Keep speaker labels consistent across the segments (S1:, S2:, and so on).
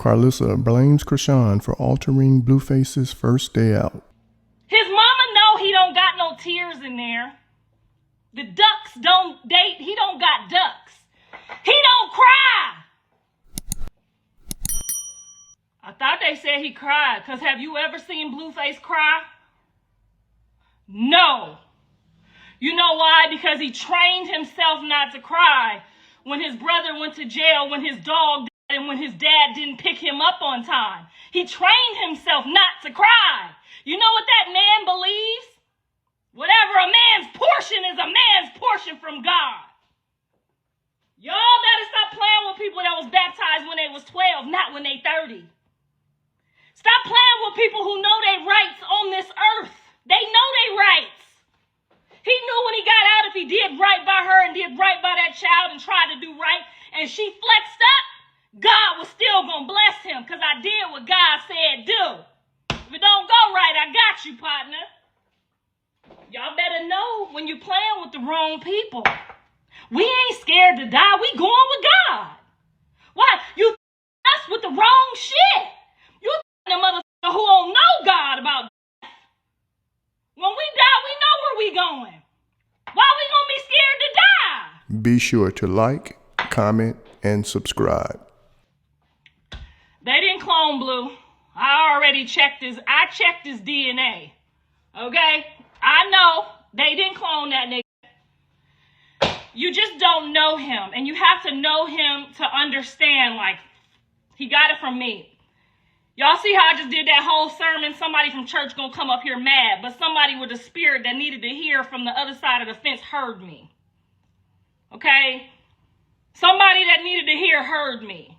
S1: Karlissa blames Chrisean for altering Blueface's first day out.
S2: His mama know he don't got no tears in there. The ducks don't date. He don't got ducks. He don't cry. I thought they said he cried, because have you ever seen Blueface cry? No. You know why? Because he trained himself not to cry when his brother went to jail, when his dog died, and when his dad didn't pick him up on time. He trained himself not to cry. You know what that man believes? Whatever a man's portion is a man's portion from God. Y'all better stop playing with people that was baptized when they was 12, not when they 30. Stop playing with people who know their rights on this earth. They know their rights. He knew when he got out, if he did right by her and did right by that child and tried to do right, and she flexed up, God was still going to bless him, because I did what God said do. If it don't go right, I got you, partner. Y'all better know when you're playing with the wrong people. We ain't scared to die. We going with God. Why? You us with the wrong shit. You the motherfucker who don't know God about death. When we die, we know where we going. Why we gonna be scared to die?
S1: Be sure to like, comment, and subscribe.
S2: They didn't clone Blue. I already checked his DNA. Okay? I know they didn't clone that nigga. You just don't know him. And you have to know him to understand, like, he got it from me. Y'all see how I just did that whole sermon? Somebody from church gonna come up here mad, but somebody with a spirit that needed to hear from the other side of the fence heard me. Okay? Somebody that needed to hear heard me.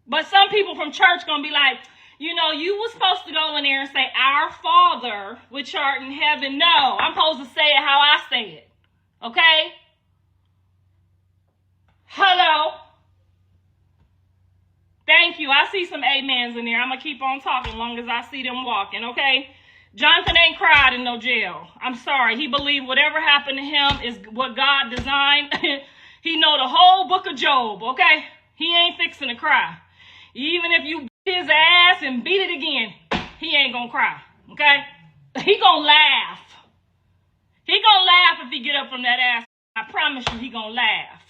S2: But some people from church gonna be like, you know, you was supposed to go in there and say, "Our Father, which art in heaven." No, I'm supposed to say it how I say it. Okay? Hello? Thank you. I see some amens in there. I'm going to keep on talking as long as I see them walking, okay? Jonathan ain't cried in no jail. I'm sorry. He believed whatever happened to him is what God designed. He know the whole book of Job, okay? He ain't fixing to cry. Even if you beat his ass and beat it again, he ain't going to cry, okay? He going to laugh. He going to laugh if he get up from that ass. I promise you he going to laugh.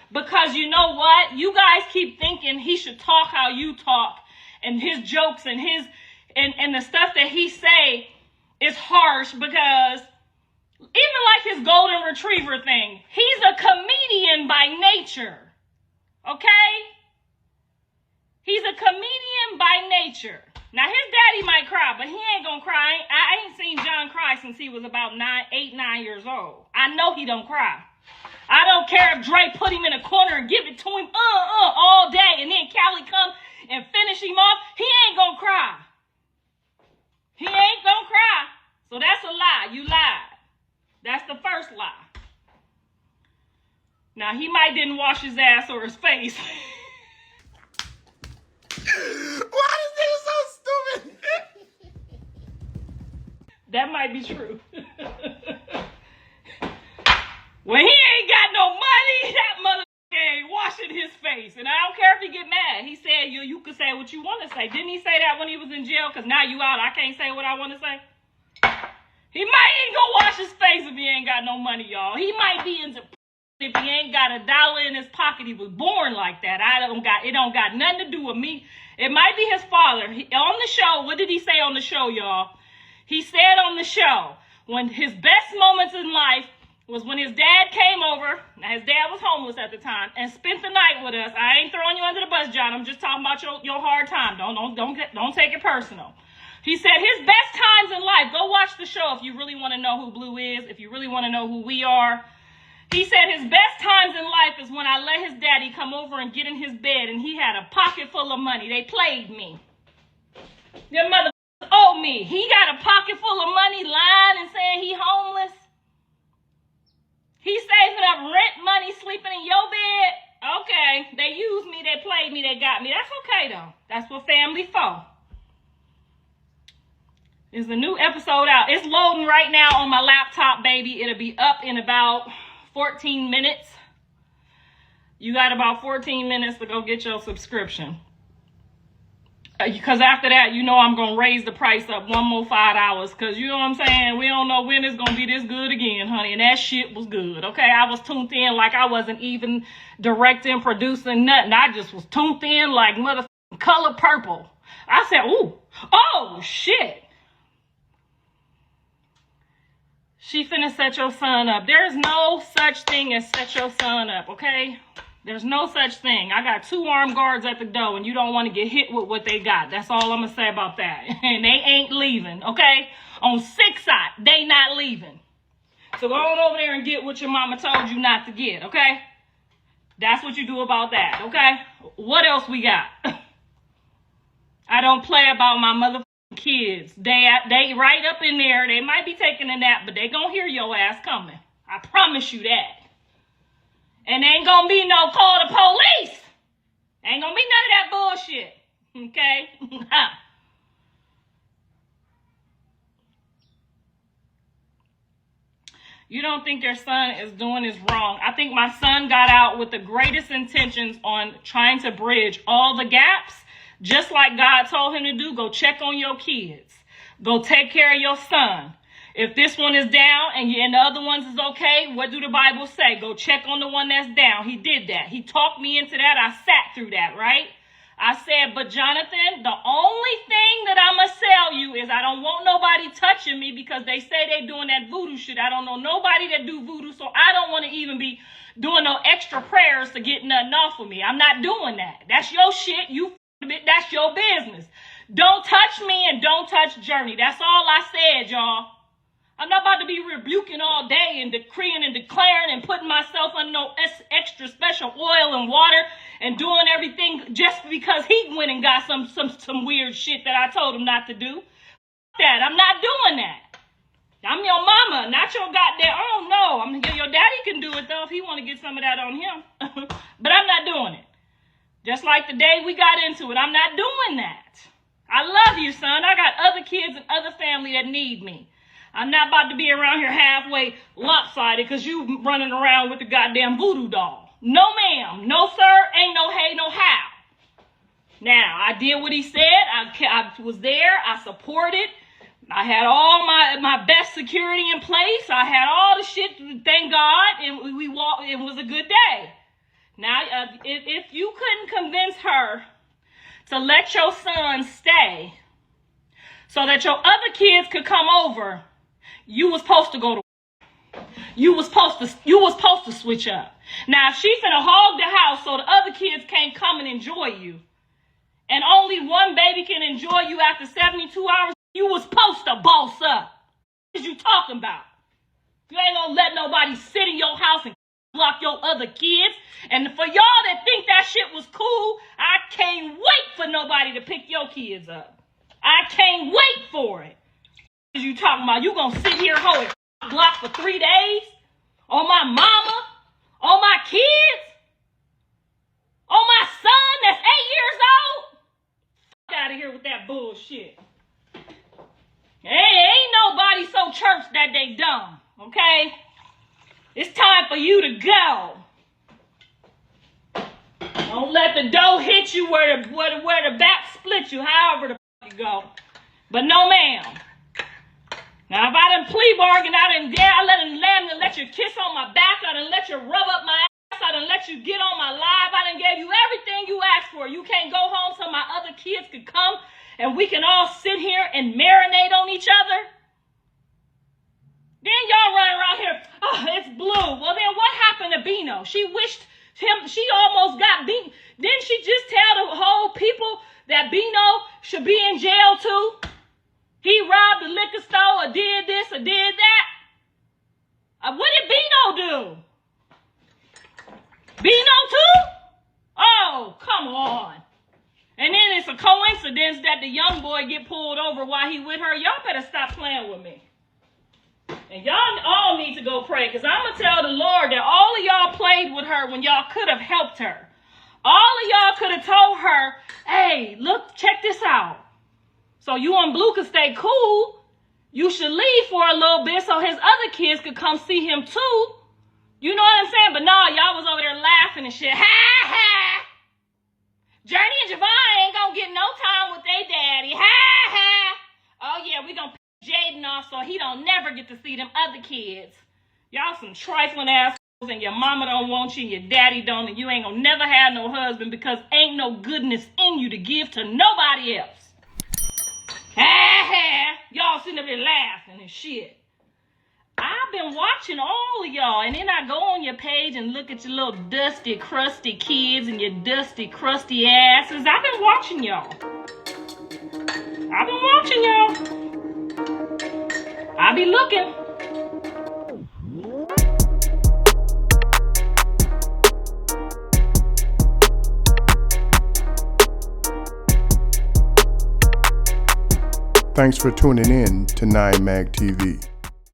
S2: Because you know what? You guys keep thinking he should talk how you talk, and his jokes and his and the stuff that he say is harsh, because even like his golden retriever thing, he's a comedian by nature. Okay? He's a comedian by nature. Now his daddy might cry, but he ain't gonna cry. I ain't seen John cry since he was about 8, 9 years old. I know he don't cry. I don't care if Dre put him in a corner and give it to him all day, and then Callie come and finish him off. He ain't gonna cry. He ain't gonna cry. So that's a lie. You lied. That's the first lie. Now he might didn't wash his ass or his face.
S3: Why is this so stupid?
S2: That might be true. When he ain't got no money, that motherfucker ain't washing his face. And I don't care if he get mad. He said, you can say what you want to say. Didn't he say that when he was in jail? Because now you out, I can't say what I want to say. He might ain't gonna wash his face if he ain't got no money, y'all. He might be into if he ain't got $1 in his pocket. He was born like that. It don't got nothing to do with me. It might be his father. On the show, what did he say on the show, y'all? He said on the show, when his best moments in life was when his dad came over. Now, his dad was homeless at the time and spent the night with us. I ain't throwing you under the bus, John. I'm just talking about your hard time. Don't take it personal. He said his best times in life. Go watch the show if you really want to know who Blue is, if you really want to know who we are. He said his best times in life is when I let his daddy come over and get in his bed, and he had a pocket full of money. They played me. Their mother owed me. He got a pocket full of money, lying and saying he homeless. He's saving up rent money, sleeping in your bed. Okay, they used me, they played me, they got me. That's okay, though. That's what family for. There's a new episode out. It's loading right now on my laptop, baby. It'll be up in about 14 minutes. You got about 14 minutes to go get your subscription. Because after that, you know I'm going to raise the price up one more $5. Because you know what I'm saying? We don't know when it's going to be this good again, honey. And that shit was good, okay? I was tuned in like I wasn't even directing, producing, nothing. I just was tuned in like motherfucking Color Purple. I said, ooh, oh, shit. She finna set your son up. There's no such thing as set your son up, okay? There's no such thing. I got 2 armed guards at the door, and you don't want to get hit with what they got. That's all I'm going to say about that. And they ain't leaving, okay? On 6 side, they not leaving. So go on over there and get what your mama told you not to get, okay? That's what you do about that, okay? What else we got? I don't play about my motherfucking kids. They right up in there. They might be taking a nap, but they gonna hear your ass coming. I promise you that. And ain't gonna be no call the police. Ain't gonna be none of that bullshit. Okay? You don't think your son is doing is wrong. I think my son got out with the greatest intentions on trying to bridge all the gaps, just like God told him to do. Go check on your kids. Go take care of your son. If this one is down and the other ones is okay, what do the Bible say? Go check on the one that's down. He did that. He talked me into that. I sat through that, right? I said, but Jonathan, the only thing that I'm going to tell you is I don't want nobody touching me because they say they doing that voodoo shit. I don't know nobody that do voodoo, so I don't want to even be doing no extra prayers to get nothing off of me. I'm not doing that. That's your shit. That's your business. Don't touch me and don't touch Journey. That's all I said, y'all. I'm not about to be rebuking all day and decreeing and declaring and putting myself under no extra special oil and water and doing everything just because he went and got some weird shit that I told him not to do. That I'm not doing that. I'm your mama, not your goddamn. Oh no, your daddy can do it though if he want to get some of that on him. But I'm not doing it. Just like the day we got into it, I'm not doing that. I love you, son. I got other kids and other family that need me. I'm not about to be around here halfway lopsided because you running around with the goddamn voodoo doll. No, ma'am. No, sir. Ain't no hey, no how. Now, I did what he said. I was there. I supported. I had all my best security in place. I had all the shit, thank God, and we walked. It was a good day. Now, if you couldn't convince her to let your son stay so that your other kids could come over, you was supposed to go to work. You was supposed to switch up. Now, if she finna hog the house so the other kids can't come and enjoy you, and only one baby can enjoy you after 72 hours, you was supposed to boss up. What is you talking about? You ain't gonna let nobody sit in your house and block your other kids. And for y'all that think that shit was cool, I can't wait for nobody to pick your kids up. I can't wait for it. What is you talking about? You gonna sit here hold a block for 3 days? On my mama? On my kids? On my son that's 8 years old? Fuck out of here with that bullshit. Ain't nobody so church that they dumb, okay? It's time for you to go. Don't let the dough hit you where the back split you, however the fuck you go. But no, ma'am. Now, if I done plea bargain, I done let you kiss on my back, I done let you rub up my ass, I done let you get on my live, I done gave you everything you asked for. You can't go home so my other kids could come and we can all sit here and marinate on each other. Then y'all running around here, oh, it's Blue. Well, then what happened to Bino? She almost got beat. Didn't she just tell the whole people that Bino should be in jail too? He robbed the liquor store or did this or did that. What did Bino do? Bino too? Oh, come on. And then it's a coincidence that the young boy get pulled over while he with her. Y'all better stop playing with me. And y'all all need to go pray, because I'm going to tell the Lord that all of y'all played with her when y'all could have helped her. All of y'all could have told her, hey, look, check this out. So you and Blue could stay cool. You should leave for a little bit so his other kids could come see him too. You know what I'm saying? But no, y'all was over there laughing and shit. Ha, ha. Journey and Javon ain't going to get no time with their daddy. Ha ha. Oh yeah, we gonna piss Jaden off so he don't never get to see them other kids. Y'all some trifling assholes, and your mama don't want you, and your daddy don't, and you ain't gonna never have no husband because ain't no goodness in you to give to nobody else. Ha ha. Y'all sitting up there laughing and shit. I've been watching all of y'all, and then I go on your page and look at your little dusty, crusty kids and your dusty, crusty asses. I've been watching y'all. I be looking.
S1: Thanks for tuning in to 9 Mag TV.